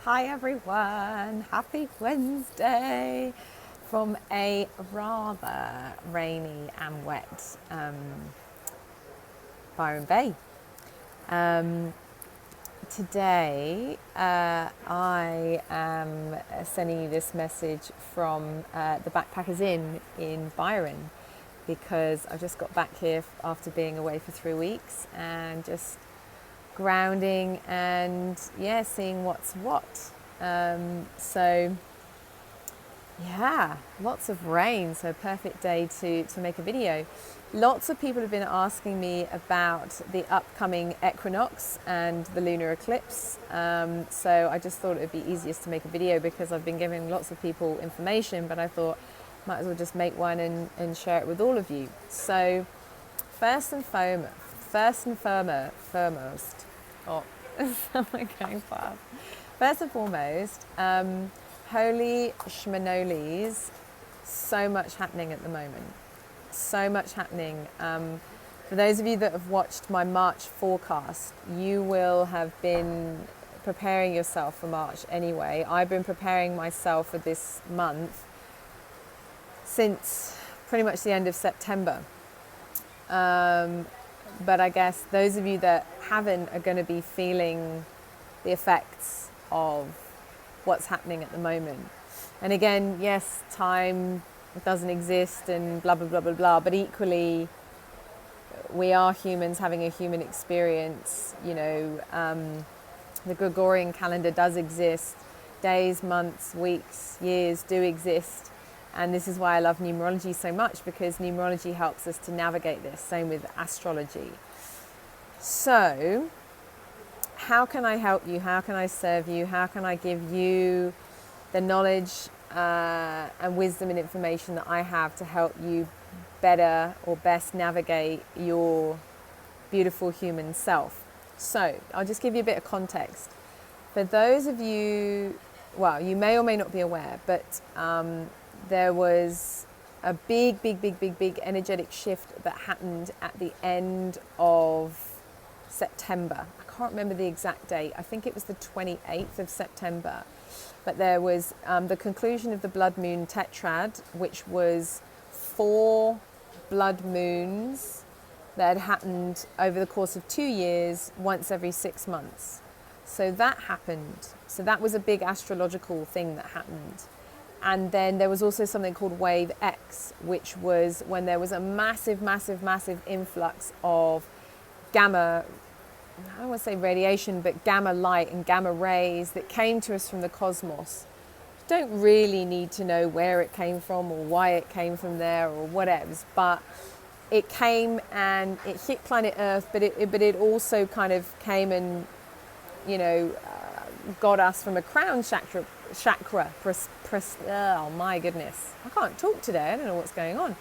Hi everyone, happy Wednesday from a rather rainy and wet Byron Bay. Today I am sending you this message from the Backpackers Inn in Byron because I just got back here after being away for 3 weeks and just grounding and seeing what's what. So lots of rain, so perfect day to make a video. Lots of people have been asking me about the upcoming equinox and the lunar eclipse, so I just thought it would be easiest to make a video because I've been giving lots of people information, but I thought might as well just make one and share it with all of you. So first and foremost, holy schmanolis, so much happening at the moment. So much happening. For those of you that have watched my March forecast, you will have been preparing yourself for March anyway. I've been preparing myself for this month since pretty much the end of September. But I guess those of you that haven't are going to be feeling the effects of what's happening at the moment. And again, yes, time doesn't exist and blah, blah, blah, blah, blah, but equally, we are humans having a human experience. The Gregorian calendar does exist. Days, months, weeks, years do exist. And this is why I love numerology so much, because numerology helps us to navigate this. Same with astrology. So, how can I help you? How can I serve you? How can I give you the knowledge and wisdom and information that I have to help you better or best navigate your beautiful human self? So, I'll just give you a bit of context. For those of you, well, you may or may not be aware, but there was a big energetic shift that happened at the end of September. I can't remember the exact date. I think it was the 28th of September. But there was the conclusion of the blood moon tetrad, which was 4 blood moons that had happened over the course of 2 years, once every 6 months. So that happened. So that was a big astrological thing that happened. And then there was also something called wave X, which was when there was a massive influx of gamma, I don't want to say radiation, but gamma light and gamma rays that came to us from the cosmos. Don't really need to know where it came from or why it came from there or whatever, but it came and it hit planet Earth, but it also kind of came and, got us from a crown chakra, oh my goodness, I can't talk today, I don't know what's going on.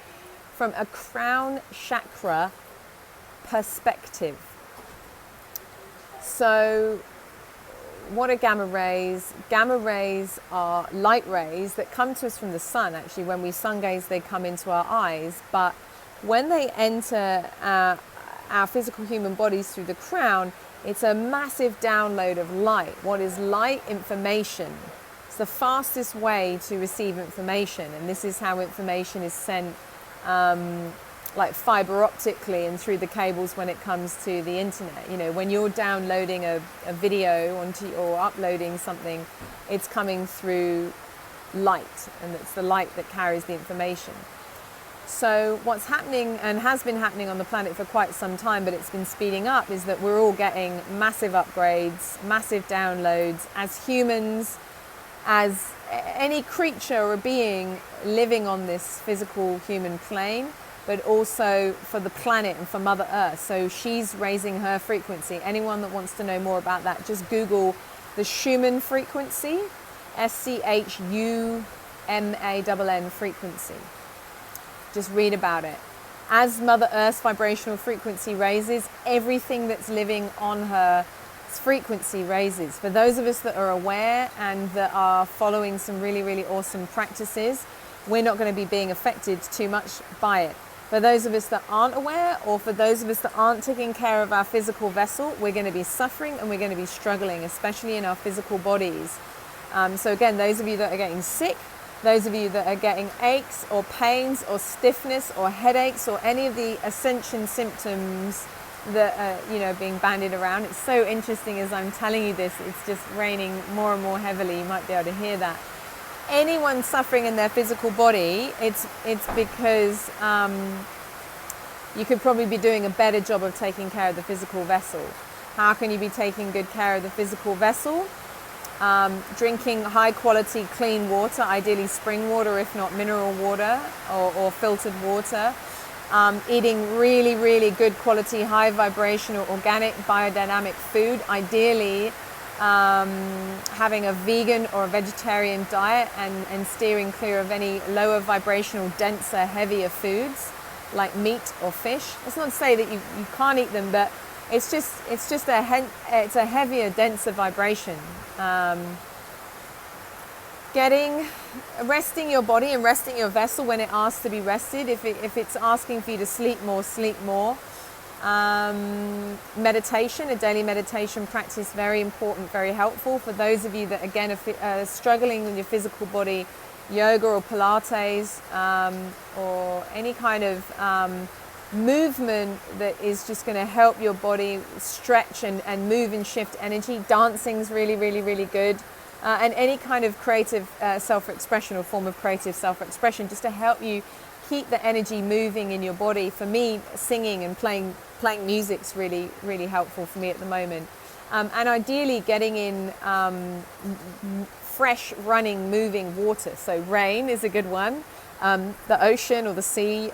From a crown chakra perspective. So what are gamma rays? Gamma rays are light rays that come to us from the sun. Actually, when we sun gaze, they come into our eyes, but when they enter our physical human bodies through the crown, it's a massive download of light. What is light? Information. It's the fastest way to receive information, and this is how information is sent like fiber optically and through the cables when it comes to the internet. When you're downloading a video onto or uploading something, it's coming through light, and it's the light that carries the information. So what's happening and has been happening on the planet for quite some time, but it's been speeding up, is that we're all getting massive upgrades, massive downloads as humans, as any creature or being living on this physical human plane, but also for the planet and for Mother Earth. So she's raising her frequency. Anyone that wants to know more about that, just Google the Schumann frequency, SCHUMANN frequency. Just read about it. As Mother Earth's vibrational frequency raises, everything that's living on her frequency raises. For those of us that are aware and that are following some really awesome practices, we're not going to be being affected too much by it. For those of us that aren't aware, or for those of us that aren't taking care of our physical vessel, we're going to be suffering and we're going to be struggling, especially in our physical bodies. So again, those of you that are getting sick, those of you that are getting aches or pains or stiffness or headaches or any of the ascension symptoms that are being bandied around. It's so interesting as I'm telling you this, it's just raining more and more heavily. You might be able to hear that. Anyone suffering in their physical body, it's because you could probably be doing a better job of taking care of the physical vessel. How can you be taking good care of the physical vessel? Drinking high quality clean water, ideally spring water if not mineral water or filtered water. Eating really, really good quality, high vibrational, organic, biodynamic food, ideally having a vegan or a vegetarian diet and steering clear of any lower vibrational, denser, heavier foods like meat or fish. That's not to say that you can't eat them, but it's just a heavier, denser vibration. Resting your body and resting your vessel when it asks to be rested. If it's asking for you to sleep more, sleep more. Meditation, a daily meditation practice, very important, very helpful. For those of you that again are struggling with your physical body, yoga or Pilates or any kind of movement that is just going to help your body stretch and move and shift energy. Dancing's really, really, really good. And any kind of creative self-expression or form of creative self-expression just to help you keep the energy moving in your body. For me, singing and playing music's really, really helpful for me at the moment. And ideally getting in fresh, running, moving water. So rain is a good one. The ocean or the sea,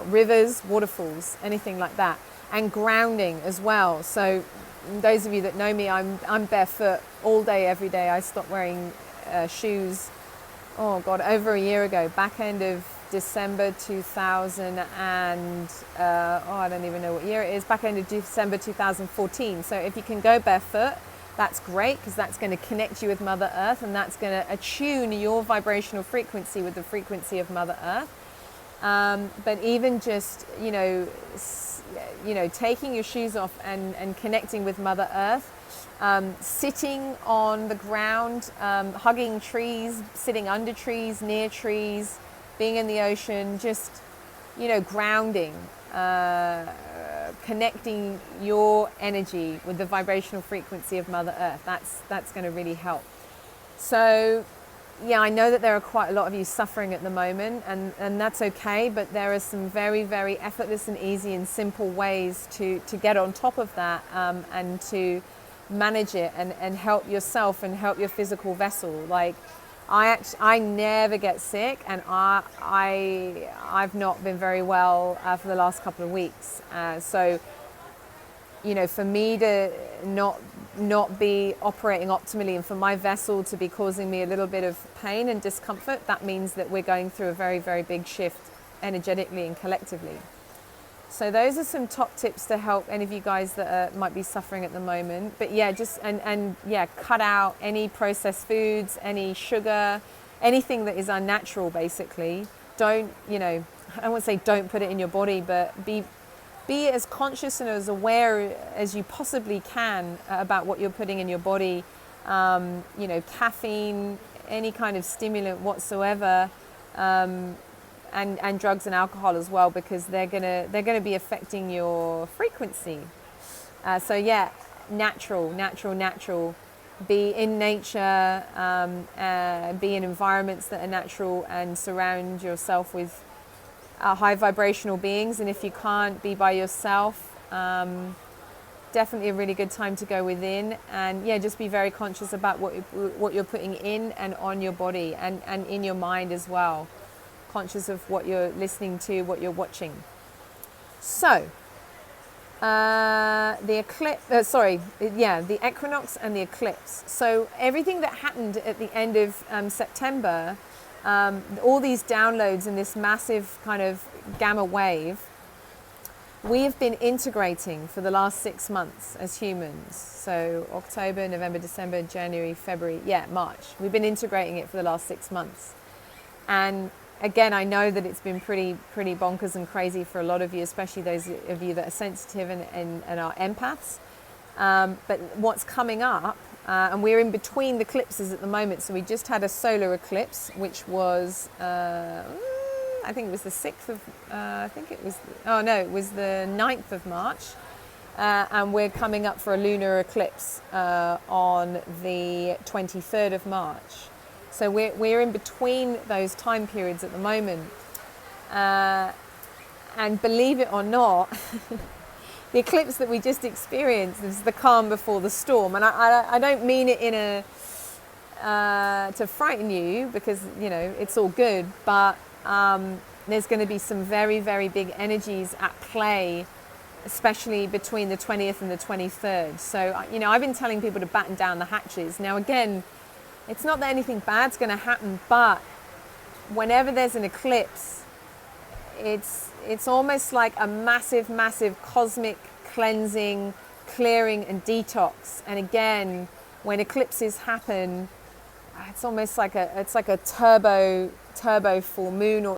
rivers, waterfalls, anything like that. And grounding as well. So those of you that know me, I'm barefoot all day, every day. I stopped wearing shoes, over a year ago, back end of December 2000 and, I don't even know what year it is, back end of December 2014. So if you can go barefoot, that's great, because that's going to connect you with Mother Earth, and that's going to attune your vibrational frequency with the frequency of Mother Earth. But even just, taking your shoes off and connecting with Mother Earth, sitting on the ground, hugging trees, sitting under trees, near trees, being in the ocean, just, grounding, connecting your energy with the vibrational frequency of Mother Earth. That's going to really help. So, yeah, I know that there are quite a lot of you suffering at the moment, and that's okay, but there are some very, very effortless and easy and simple ways to get on top of that and to manage it and help yourself and help your physical vessel. Like, I never get sick, and I've not been very well for the last couple of weeks. So, for me to not be operating optimally and for my vessel to be causing me a little bit of pain and discomfort, that means that we're going through a very, very big shift energetically and collectively. So those are some top tips to help any of you guys that might be suffering at the moment. But yeah, just cut out any processed foods, any sugar, anything that is unnatural, basically. Don't, I don't want to say don't put it in your body, but be as conscious and as aware as you possibly can about what you're putting in your body. Caffeine, any kind of stimulant whatsoever, and drugs and alcohol as well, because they're gonna be affecting your frequency. So yeah, natural. Be in nature, be in environments that are natural, and surround yourself with high vibrational beings. And if you can't be by yourself, definitely a really good time to go within, and yeah, just be very conscious about what you're putting in and on your body, and in your mind as well. Conscious of what you're listening to, what you're watching. So the equinox and the eclipse. So everything that happened at the end of September, all these downloads and this massive kind of gamma wave, we have been integrating for the last 6 months as humans. So October, November, December, January, February, March. We've been integrating it for the last 6 months. And again, I know that it's been pretty bonkers and crazy for a lot of you, especially those of you that are sensitive and are empaths. But what's coming up, and we're in between the eclipses at the moment, so we just had a solar eclipse, which was, I think it was the 6th of, it was the 9th of March. And we're coming up for a lunar eclipse on the 23rd of March. So we're in between those time periods at the moment. And believe it or not, the eclipse that we just experienced is the calm before the storm. And I don't mean it in to frighten you, because, you know, it's all good, but there's going to be some very, very big energies at play, especially between the 20th and the 23rd. So, you know, I've been telling people to batten down the hatches. Now, again, it's not that anything bad's going to happen, but whenever there's an eclipse, it's almost like a massive, massive cosmic cleansing, clearing and detox. And again, when eclipses happen, it's almost like a turbo full moon, or